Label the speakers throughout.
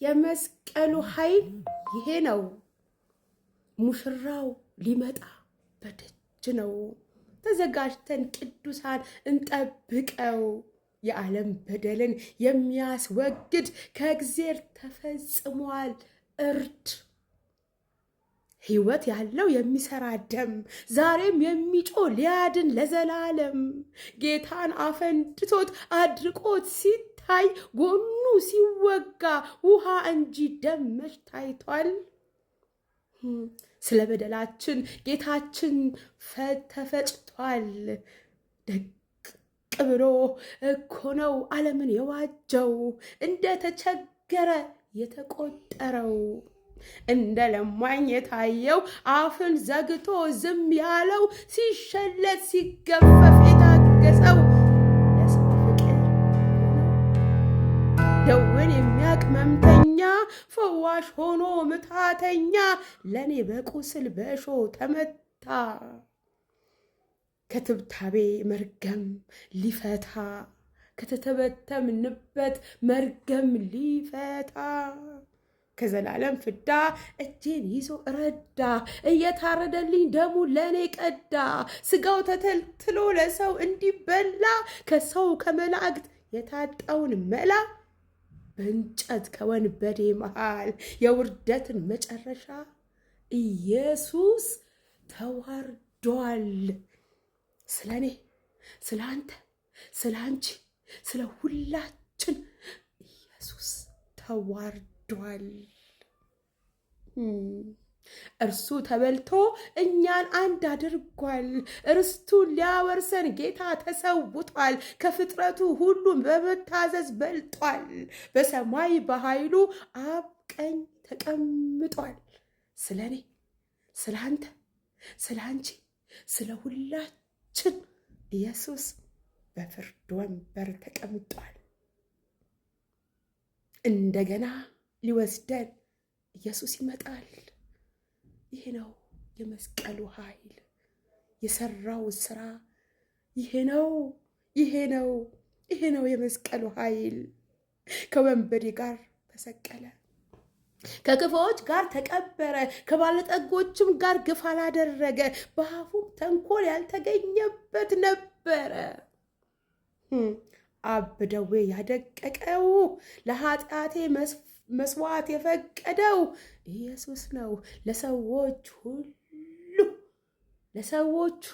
Speaker 1: የመስቀሉ ኃይል ይሄ ነው። ሙሽራው ሊመጣ በደጅ ነው። ተዘጋጅተን ቅዱሳን እንጠብቀው። የዓለም በደልን የሚያስወግድ ከእግዚአብሔር ተፈጽሟል እርድ። ሕይወት ያለው የሚሰራ ደም ዛሬም የሚጮህ ሊያድን ለዘላለም። ጌታን አፈንድቶት አድርቆት ሲታይ ጎኑ ሲወጋ ውሃ እንጂ ደም መች ታይቷል? ስለ በደላችን ጌታችን ተፈጭቷል። ደቅ ብሎ እኮ ነው ዓለምን የዋጀው፣ እንደ ተቸገረ የተቆጠረው። እንደ ለማኝ የታየው አፍን ዘግቶ ዝም ያለው፣ ሲሸለት ሲገፈፍ የታገሰው ለሰው ፍቅር ደዌን የሚያውቅ ሕመምተኛ ፈዋሽ ሆኖ ምታተኛ ለኔ በቁስል በእሾህ ተመታ። ከትብታቤ መርገም ሊፈታ ከተተበተምንበት መርገም ሊፈታ ከዘላለም ፍዳ እጄን ይዞ ረዳ። እየታረደልኝ ደሙ ለኔ ቀዳ። ስጋው ተተልትሎ ለሰው እንዲበላ ከሰው ከመላእክት የታጣውን መላ በእንጨት ከወንበዴ መሃል የውርደትን መጨረሻ ኢየሱስ ተዋርዷል። ስለ እኔ፣ ስለ አንተ፣ ስለ አንቺ፣ ስለ ሁላችን ኢየሱስ ተዋርዷል። እርሱ ተበልቶ እኛን አንድ አድርጓል። ርስቱን ሊያወርሰን ጌታ ተሰውቷል። ከፍጥረቱ ሁሉም በመታዘዝ በልጧል። በሰማይ በኃይሉ አብ ቀኝ ተቀምጧል። ስለ እኔ፣ ስለ አንተ፣ ስለ አንቺ፣ ስለ ሁላችን ኢየሱስ በፍርድ ወንበር ተቀምጧል። እንደገና ሊወስደን ኢየሱስ ይመጣል። ይሄ ነው የመስቀሉ ኃይል፣ የሰራው ስራ ይሄ ነው። ይሄ ነው ይሄ ነው የመስቀሉ ኃይል። ከወንበዴ ጋር ተሰቀለ፣ ከክፉዎች ጋር ተቀበረ፣ ከባለጠጎችም ጋር ግፍ አላደረገ፣ በአፉም ተንኮል ያልተገኘበት ነበረ። አብ በደዌ ያደቀቀው ለኃጢአቴ መስዋዕት የፈቀደው ኢየሱስ ነው። ለሰዎች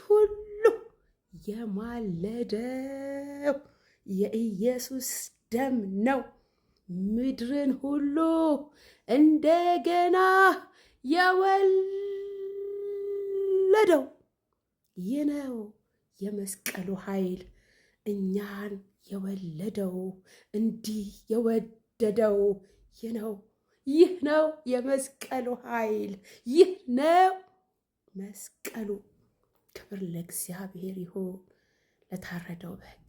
Speaker 1: ሁሉ የማለደው የኢየሱስ ደም ነው። ምድርን ሁሉ እንደገና የወለደው ይህ ነው የመስቀሉ ኃይል። እኛን የወለደው እንዲህ የወደደው ይህ ነው የመስቀሉ ኃይል። ይህ ነው መስቀሉ። ክብር ለእግዚአብሔር ይሁን ለታረደው በግ።